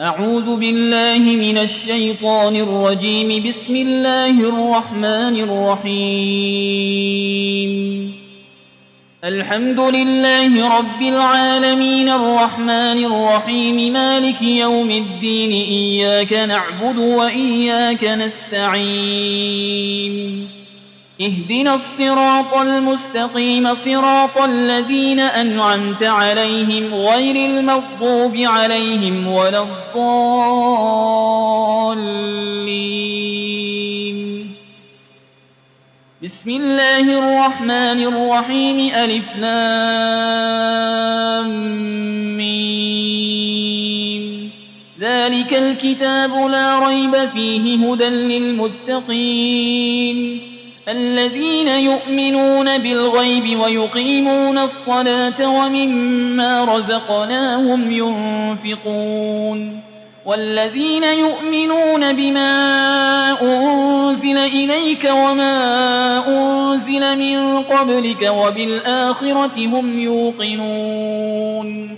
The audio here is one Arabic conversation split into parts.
أعوذ بالله من الشيطان الرجيم. بسم الله الرحمن الرحيم. الحمد لله رب العالمين الرحمن الرحيم مالك يوم الدين. إياك نعبد وإياك نستعين. اهدنا الصراط المستقيم صراط الذين أنعمت عليهم غير المغضوب عليهم ولا الضالين. بسم الله الرحمن الرحيم. ألف لام ميم. ذلك الكتاب لا ريب فيه هدى للمتقين الذين يؤمنون بالغيب ويقيمون الصلاة ومما رزقناهم ينفقون والذين يؤمنون بما أنزل إليك وما أنزل من قبلك وبالآخرة هم يوقنون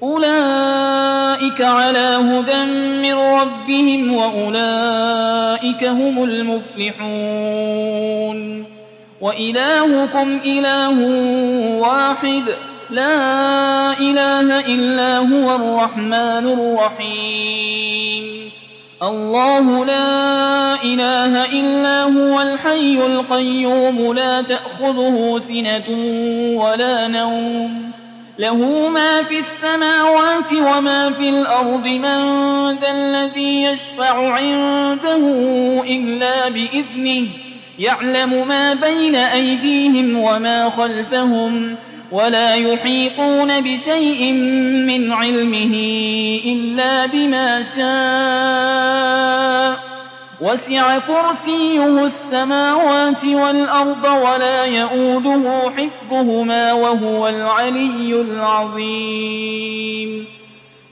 أولئك على هدى من ربهم وأولئك هم المفلحون. وإلهكم إله واحد لا إله إلا هو الرحمن الرحيم. الله لا إله إلا هو الحي القيوم لا تأخذه سنة ولا نوم له ما في السماوات وما في الأرض. من ذا الذي يشفع عنده إلا بإذنه يعلم ما بين أيديهم وما خلفهم ولا يحيطون بشيء من علمه إلا بما شاء. وسع كرسيه السماوات والأرض ولا يؤوده حفظهما وهو العلي العظيم.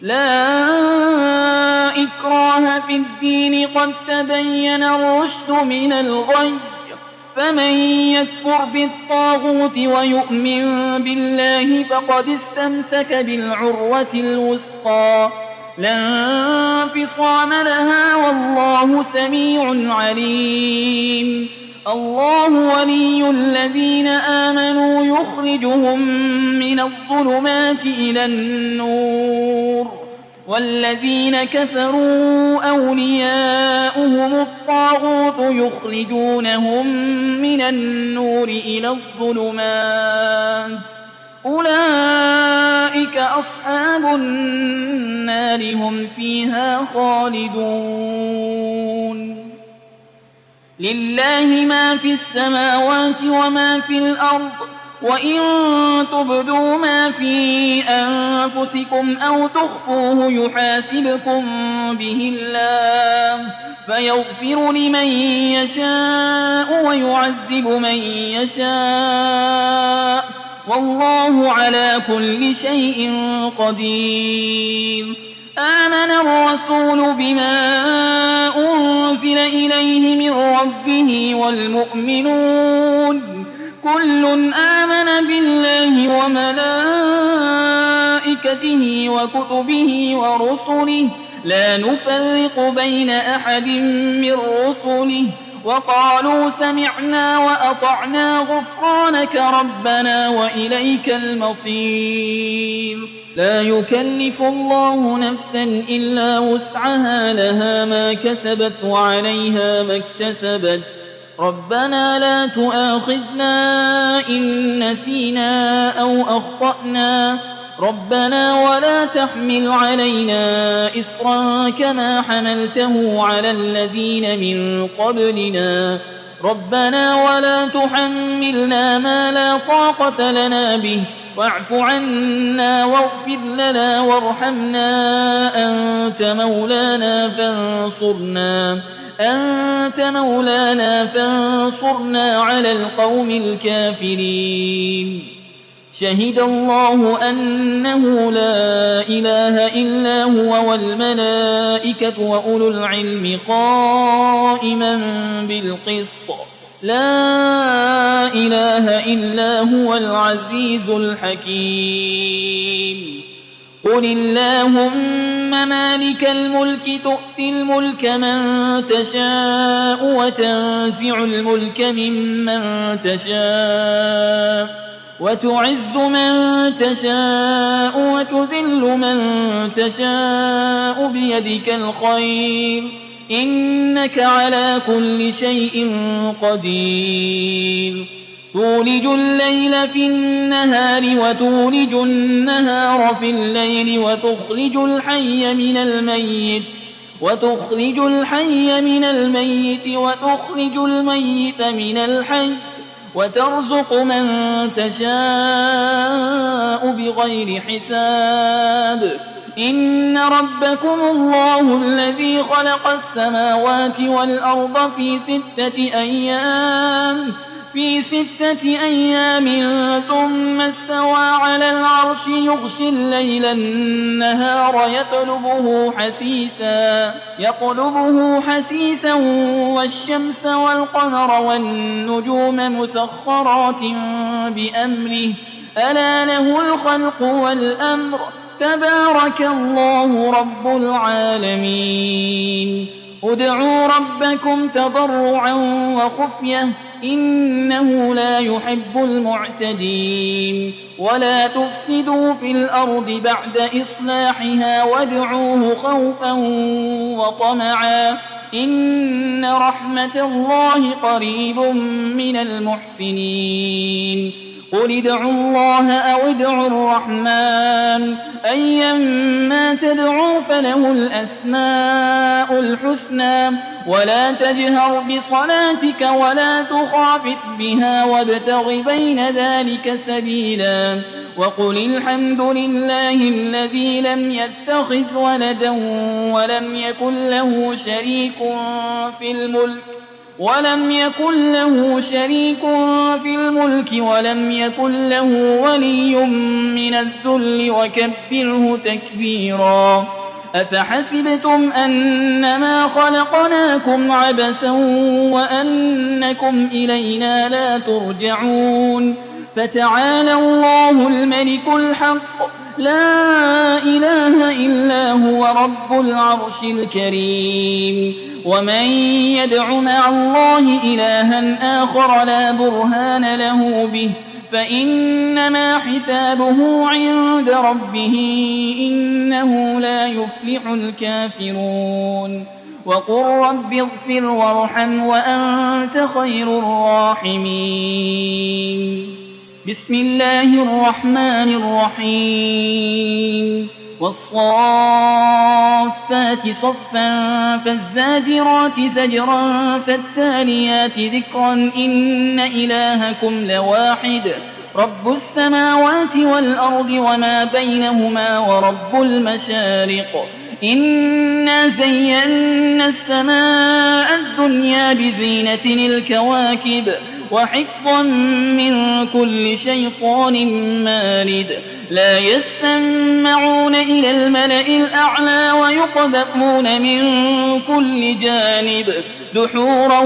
لا إكراه في الدين قد تبين الرشد من الغي. فمن يكفر بالطاغوت ويؤمن بالله فقد استمسك بالعروة الوثقى لا انفصام لها والله سميع عليم. الله ولي الذين آمنوا يخرجهم من الظلمات إلى النور والذين كفروا أولياؤهم الطاغوت يخرجونهم من النور إلى الظلمات. أولئك أصحاب النار هم فيها خالدون. لله ما في السماوات وما في الأرض وإن تبدوا ما في أنفسكم أو تخفوه يحاسبكم به الله فيغفر لمن يشاء ويعذب من يشاء والله على كل شيء قدير. آمن الرسول بما أنزل إليه من ربه والمؤمنون كل آمن بالله وملائكته وكتبه ورسله لا نفرق بين أحد من رسله وقالوا سمعنا وأطعنا غفرانك ربنا وإليك المصير. لا يكلف الله نفسا إلا وسعها لها ما كسبت وعليها ما اكتسبت. ربنا لا تؤاخذنا إن نسينا أو أخطأنا ربنا ولا تحمل علينا إصرا كما حملته على الذين من قبلنا ربنا ولا تحملنا ما لا طاقة لنا به واعف عنا واغفر لنا وارحمنا أنت مولانا فانصرنا على القوم الكافرين. شهد الله أنه لا إله إلا هو والملائكة وأولو العلم قائما بالقسط لا إله إلا هو العزيز الحكيم. قل اللهم مالك الملك تؤتي الملك من تشاء وتنزع الملك ممن تشاء وتعز من تشاء وتذل من تشاء بيدك الخير إنك على كل شيء قدير تولج الليل في النهار وتولج النهار في الليل وتخرج الحي من الميت وتخرج الميت من الحي وترزق من تشاء بغير حساب إن ربكم الله الذي خلق السماوات والأرض في 6 أيام ثم استوى على العرش يغشي الليل النهار يطلبه حسيسا والشمس والقمر والنجوم مسخرات بأمره ألا له الخلق والأمر تبارك الله رب العالمين ادعوا ربكم تضرعا وخفية إنه لا يحب المعتدين ولا تفسدوا في الأرض بعد إصلاحها وادعوه خوفا وطمعا إن رحمة الله قريب من المحسنين قل ادعوا الله أو ادعوا الرحمن أيما تدعوا فله الأسماء الحسنى ولا تجهر بصلاتك ولا تخافت بها وابتغ بين ذلك سبيلا وقل الحمد لله الذي لم يتخذ ولدا ولم يكن له شريك في الملك ولم يكن له ولي من الذل وكبره تكبيرا أفحسبتم أنما خلقناكم عبثا وأنكم إلينا لا ترجعون فتعالى الله الملك الحق لا إله إلا هو رب العرش الكريم ومن يدع مع الله إلها آخر لا برهان له به فإنما حسابه عند ربه إنه لا يفلح الكافرون وقل رب اغفر وارحم وأنت خير الراحمين بسم الله الرحمن الرحيم والصافات صفا فالزاجرات زجرا فالتاليات ذكرا إن إلهكم لواحد رب السماوات والأرض وما بينهما ورب المشارق إنا زينا السماء الدنيا بزينة الكواكب وحفظا من كل شيطان مارد لا يسمعون إلى الملأ الأعلى ويقذفون من كل جانب دحورا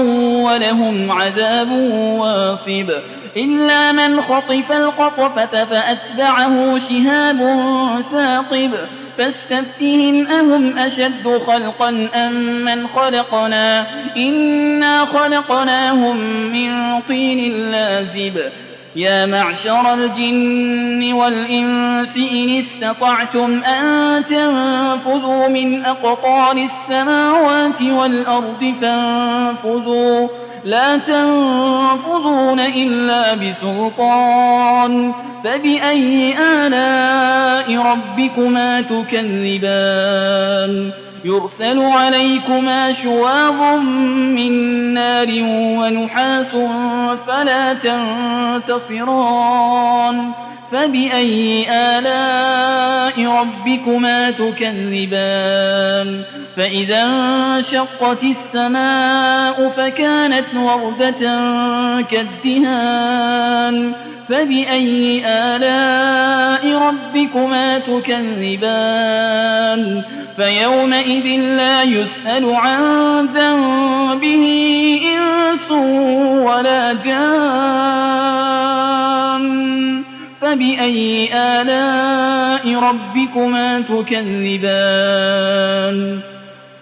ولهم عذاب واصب إلا من خطف الخطفة فأتبعه شهاب ثاقب فاستفتهم أهم أشد خلقا أم من خلقنا إنا خلقناهم من طين لازب يا معشر الجن والإنس إن استطعتم أن تنفذوا من أقطار السماوات والأرض فانفذوا لا تنفذون إلا بسلطان فبأي آلاء ربكما تكذبان يرسل عليكما شواظ من نار ونحاس فلا تنتصران فبأي آلاء ربكما تكذبان فإذا انشقت السماء فكانت وردة كالدهان فبأي آلاء ربكما تكذبان فيومئذ لا يسأل عن ذنبه إنس ولا جان فبأي آلاء ربكما تكذبان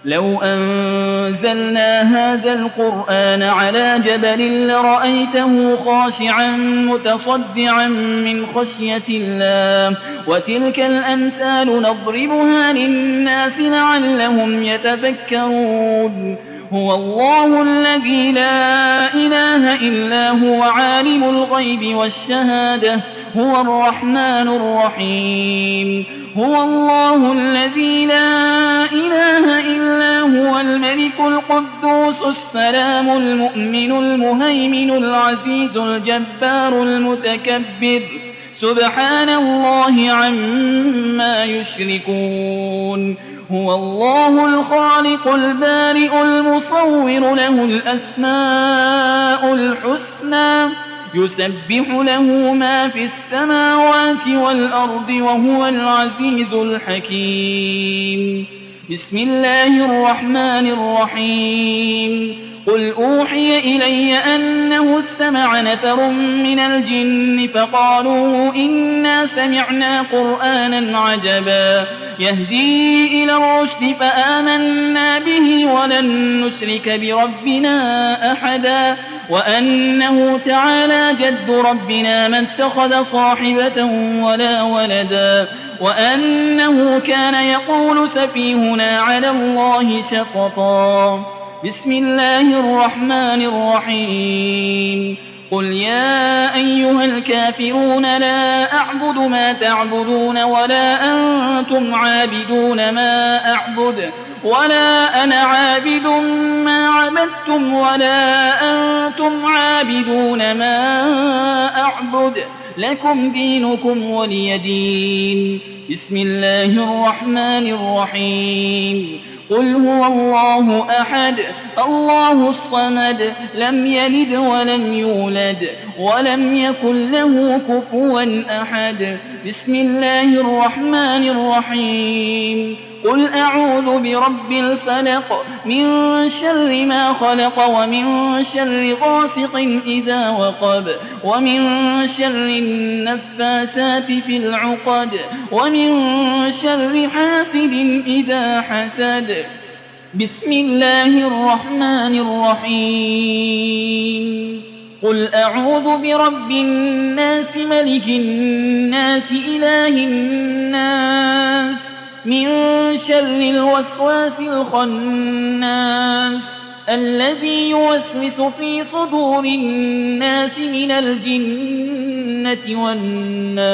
لو أنزلنا هذا القرآن على جبل لرأيته خاشعا متصدعا من خشية الله وتلك الأمثال نضربها للناس لعلهم يتفكرون هو الله الذي لا إله إلا هو عالم الغيب والشهادة هو الرحمن الرحيم هو الله الذي لا إله إلا هو الملك القدوس السلام المؤمن المهيمن العزيز الجبار المتكبر سبحان الله عما يشركون هو الله الخالق البارئ المصور له الأسماء الحسنى يسبح له ما في السماوات والأرض وهو العزيز الحكيم بسم الله الرحمن الرحيم قل أوحي إلي أنه استمع نفر من الجن فقالوا إنا سمعنا قرآنا عجبا يهدي إلى الرشد فآمنا به ولن نشرك بربنا أحدا وأنه تعالى جد ربنا ما اتخذ صاحبة ولا ولدا وأنه كان يقول سفيهنا على الله شططا بسم الله الرحمن الرحيم قل يا أيها الكافرون لا أعبد ما تعبدون ولا أنتم عابدون ما أعبد ولا أنا عابد ما عبدتم ولا أنتم عابدون ما أعبد لكم دينكم ولي دين بسم الله الرحمن الرحيم قل هو الله أحد الله الصمد لم يلد ولم يولد ولم يكن له كفوا أحد بسم الله الرحمن الرحيم قل أعوذ برب الفلق من شر ما خلق ومن شر غاسق إذا وقب ومن شر النفاسات في العقد ومن شر حاسد إذا حسد بسم الله الرحمن الرحيم قل أعوذ برب الناس ملك الناس إله الناس من شر الوسواس الخناس الذي يوسوس في صدور الناس من الجنة والناس